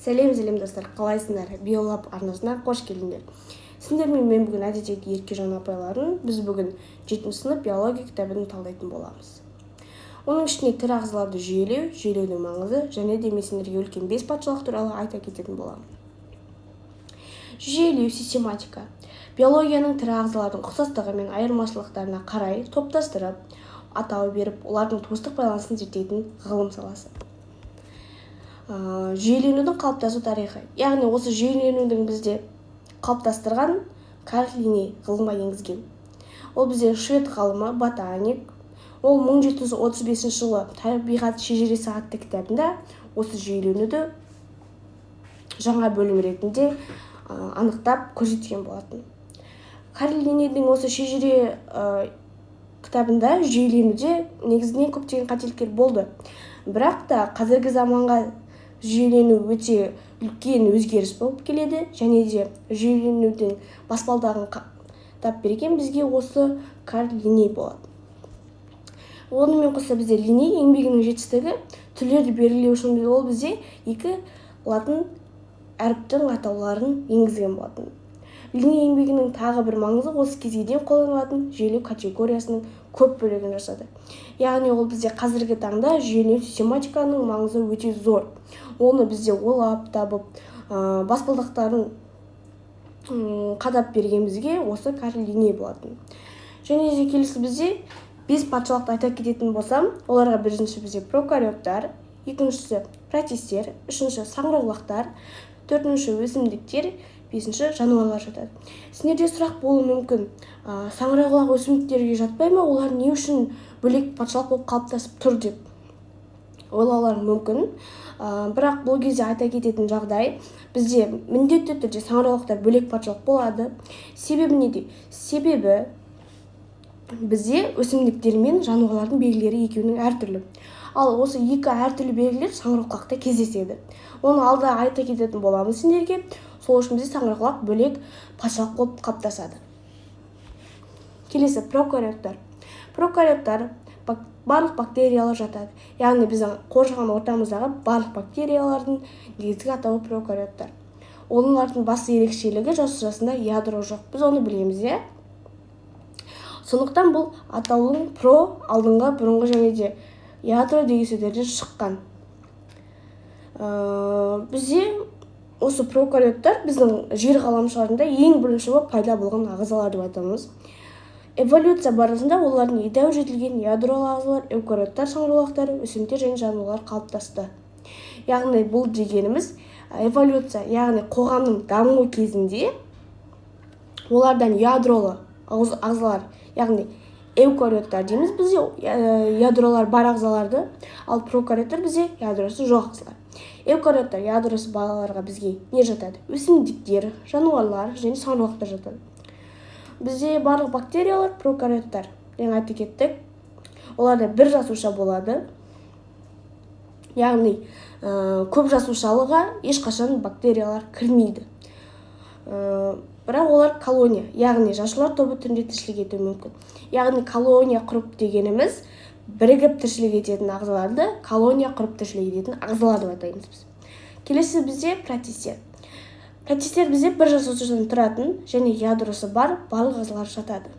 Сәлем достар, қалайсыңдар? Биолаб арнасына қош келдіңдер. Сіздермен мен бүгін әдеттегі Еркежан апайларын біз бүгін 7-ші сынып биология кітабын талдайтын боламыз. Оның ішіне тірі ағзаларды жүйелеу, жүйелеудің маңызы және де мен сендерге үлкен 5 патшалық туралы айта кететін боламын. Жүйелеу систематика. Биологияның тірі ағзалардың ұқсастығы мен айырмашылықтарына қарай топтастырып, атау беріп, олардың туыстық байланысын зерттейтін ғылым саласы. Жүйеленудің қалыптасу тарихы. Яғни осы жүйеленудің бізде қалыптастырған Карл Линней ғылымға енгізген. Ол бізде швед ғалымы, ботаник. Ол 1735 жылы табиғат шежіресі атты кітабында осы жүйеленуді жаңа бөлім ретінде анықтап көрсеткен болатын. Карл Линнейдің осы шежіре кітабында жүйеленуде негізінен көптеген қателіктер болды. Бірақ та қазіргі заманға жүйелену өте үлкен өзгеріс болып келеді, және де жүйеленудің баспалдағын тап берген бізге осы Карл Линней болады. Онымен қоса бізде Линней еңбегінің жетістігі түрлерді белгілеу үшін ол бізде 2 латын әріптің атауларын енгізген болатын. Линней еңбегінің тағы бір маңызы осы кезге дейін қолданылатын жүйелеу категориясының көп бөлігін жасады. Яғни ол бізде қазіргі таңда жүйелеу систематиканың маңызы өте зор. Оны бізде ойлап табып, баспалдақтарын қадап берген бізге осы Карл Линней болатын. Және де келесі бізде 5 патшалықты айта кететін болсам, оларға бірінші бізде прокариоттар, екіншісі протистер, үшінші саңырауқұлақтар, төртінші өсімдіктер, 5-ші жануарлар жатады. Сендерде сұрақ болуы мүмкін. Саңырауқұлақ өсімдіктерге жатпай ма? Олар не үшін бөлек патшалық болып қалыптасып тұр деп ойлаулар мүмкін. Бірақ бұл кезде айта кететін жағдай, бізде міндетті түрде саңырауқұлақтар бөлек патшалық болады. Себебі неде? Себебі бізде өсімдіктер мен жануарлардың белгілері екеуінің әртүрлі. Ал осы 2 әртүрлі белгілер саңырауқұлақта кездеседі. Оны алда айта кететін боламыз сендерге. Сол үшін бізде саңырауқұлақ бөлек патшалық болып қалыптасады. Келесі прокариоттар. Прокариоттар барлық бактериялар жатады. Яғни біздің қоршаған ортамыздағы барлық бактериялардың негізгі атауы прокариоттар. Олардың басты ерекшелігі жасушасында ядро жоқ. Біз оны білеміз, иә? Сондықтан бұл атаулың алдыңғы, бұрынғы және де ядро деген сөздерден шыққан. Бізде осы прокариоттар біздің жер ғаламшарында ең бірінші болып пайда болған ағзалар деп айтамыз. Эволюция барысында олардың едәуір жетілген ядролы ағзалар, эукариоттар, саңырауқұлақтар, өсімдіктер және жануарлар қалыптасты. Яғни бұл дегеніміз эволюция, яғни қоғамның дамуы кезінде олардан ядролы ағзалар, яғни эукариоттар дейміз бізде ядролар бар ағзаларды, ал прокариоттар бізде ядросы жоқ ағзалар. Эукариоттар ядросы балаларға бізге не жатады? Өсімдіктер, жануарлар және саңырауқұлақтар жатады. Бізде барлық бактериялар прокариоттар. Жаңа айта кеттік. Оларда бір жасуша болады. Яғни көп жасушалыға ешқашан бактериялар кірмейді. Бірақ олар колония, яғни жасушалар тобы түрінде тіршілік етуі мүмкін. Яғни колония құрып дегеніміз бірігіп тіршілік ететін ағзаларды колония құрып тіршілік ететін ағзалар деп атаймыз біз. Келесі бізде протистер. Протистер бізде бір жасушадан тұратын және ядросы бар барлық ағзалар жатады.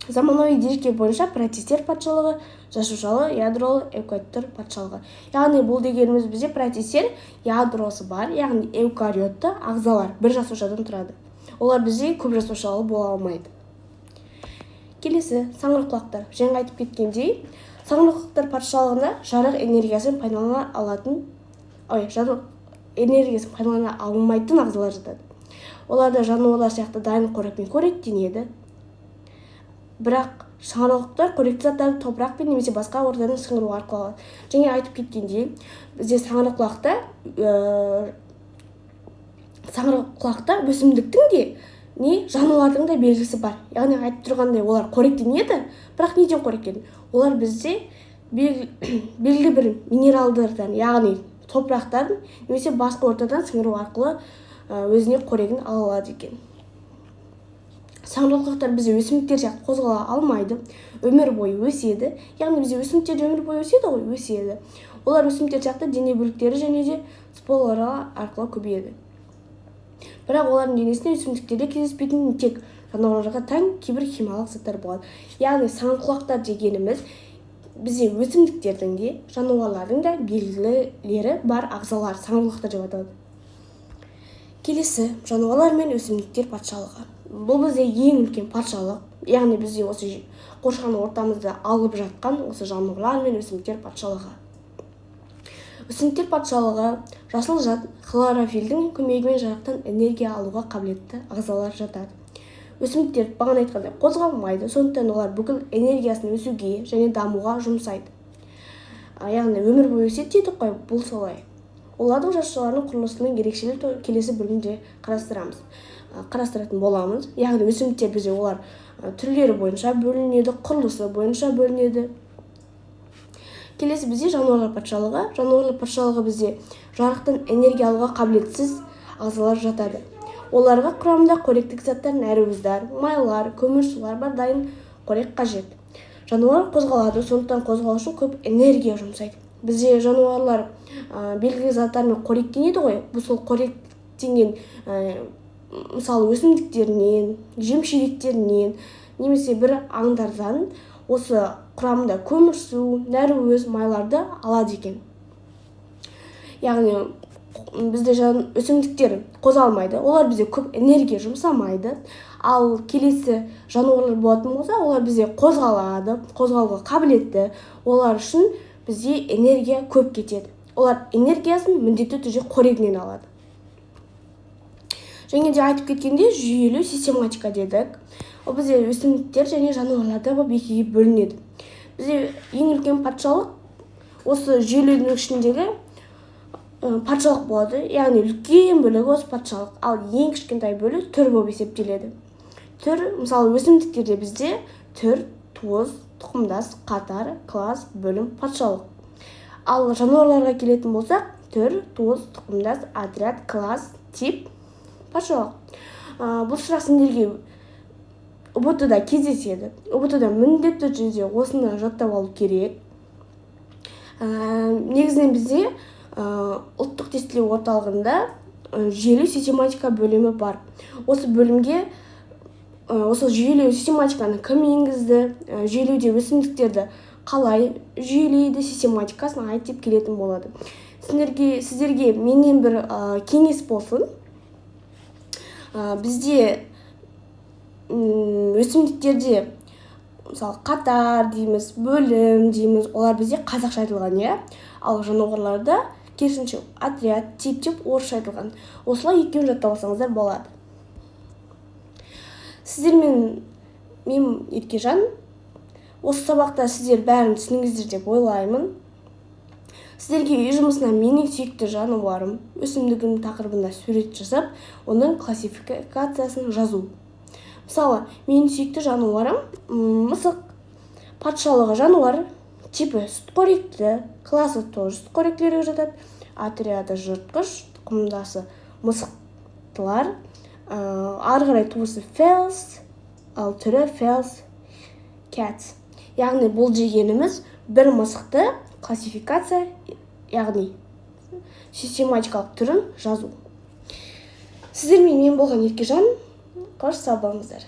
Заманауи деректер бойынша протистер патшалығы жасушалы ядролы эукариоттар патшалығы. Яғни бұл дегеніміз бізде протистер ядросы бар, яғни эукариотты ағзалар бір жасушадан тұрады. Олар бізде көп жасушалы бола алмайды. Келесі саңырауқұлақтар. Жаңа айтып кеткендей, саңырауқұлақтар патшалығында жарық энергиясын пайдалана алмайтын ағзалар жатады. Оларда жануарлар сияқты дайын қораппен қоректенеді. Бірақ саңырауқұлақтар қоректі заттарды топырақпен немесе басқа ортадан сіңіру арқылы алады. Және айтып кеткендей, бізде саңырауқұлақта өсімдіктің де жануарлардың да белгісі бар. Яғни айтып тұрғандай, олар қоректенеді, бірақ неден қоректенеді? Олар бізде белгілі бір минералдардан, яғни топырақтан немесе басқа ортадан сіңіру арқылы өзіне қорегін ала алады екен. Саңырауқұлақтар бізде өсімдіктер сияқты қозғала алмайды, өмір бойы өседі. Яғни бізде өсімдіктер өмір бойы өседі ғой, өседі. Олар өсімдіктер сияқты дене бөліктері және де споралар арқылы көбейеді. Бірақ олардың денесінде өсімдіктерде кездеспейтін тек жануарларға тән кейбір химиялық заттар болады. Яғни саңқұлақтар дегеніміз бізде өсімдіктердің де жануарлардың да белгілері бар ағзалар саңқұлақтар деп аталады. Келесі, жануарлар мен өсімдіктер патшалығы. Бұл бізде ең үлкен патшалық, яғни бізде осы қоршаған ортамызды алып жатқан осы жануарлар мен өсімдіктер патшалығы. Өсімдіктер патшалығы жасыл зат хлорофилдің көмегімен жарықтан энергия алуға қабілетті ағзалар жатады. Өсімдіктер бағана айтқандай қозғалмайды, сондықтан олар бүкіл энергиясын өсуге және дамуға жұмсайды. Яғни өмір бойы өседі дедік қой, бұл солай. Олардың жасушаларының құрылысының ерекшелігі келесі бөлімде қарастыратын боламыз. Яғни өсімдіктер бізде олар түрлері бойынша бөлінеді, құрылысы бойынша бөлінеді. Келесі бізде жануарлар патшалығы. Жануарлар патшалығы бізде жарықтан энергия алуға қабілетсіз ағзалар жатады. Оларға құрамында қоректік заттар, нәруыздар, майлар, көмірсулар бар дайын қорек қажет. Жануарлар қозғалады, сондықтан қозғалу үшін көп энергия жұмсайды. Бізде жануарлар белгілі заттармен қоректенеді ғой. Бұл сол қоректенген мысалы өсімдіктерінен, жемшеліктерінен немесе бір аңдардан осы құрамында көмірсу, нәруыз, майларды алады екен. Яғни бізде өсімдіктер қозғалмайды, олар бізде көп энергия жұмсамайды. Ал келесі жануарлар болатын болса, олар бізде қозғалады, қозғалуға қабілетті. Олар үшін бізде энергия көп кетеді. Олар энергиясын міндетті түрде қорегінен алады. Және де айтып кеткенде жүйелі систематика дедік. Ол бізде өсімдіктер және жануарларда бұл екіге бөлінеді. Бізде ең үлкен патшалық осы жүйелердің ішіндегі патшалық болады. Яғни үлкен бөлігі осы патшалық. Ал ең кішкентай бөлігі түр болып есептеледі. Түр, мысалы өсімдіктерде бізде түр, туыс, тұқымдас, қатар, класс, бөлім, патшалық. Ал жануарларға келетін болсақ, түр, туыс, тұқымдас, отряд, класс, тип, патшалық. Бұл сұрақ сендерге ұбт-да кездеседі. ұбт-да міндетті түрде осыны жаттап алу керек. Негізінен бізде ұлттық тестілеу орталығында жүйелеу систематика бөлімі бар. Осы бөлімге осы жүйелеу систематиканы кім енгізді, жүйелеуде өсімдіктерді қалай жүйелейді, систематикасын айт деп келетін болады. Сіздерге менен бір кеңес болсын. Бізде өсімдіктерде мысалы қатар дейміз, бөлім дейміз, олар бізде қазақша айтылған, иә. Ал жануарларда керісінше отряд, тип деп орысша айтылған. Осылай екеуін жаттап алсаңыздар болады. Сіздермен мен Еркежан. Осы сабақта сіздер бәрін түсініңіздер деп ойлаймын. Сіздерге үй жұмысына менің сүйікті жануарым өсімдігінің тақырыбында сурет жасап, оның классификациясын жазу. Мысалы, менің сүйікті жануарым мысық. Патшалығы жануар, типі сүтқоректі, классы тоже сүтқоректілерге жатады. Отряды жыртқыш, тұқымдасы мысықтылар. Ары қарай туысы фелс, ал түрі фелс, cat. Яғни бұл дегеніміз бір мысықты классификация, яғни систематикалық түрін жазу. Сіздермен мен болған Еркежан. Қош сау болыңыздар.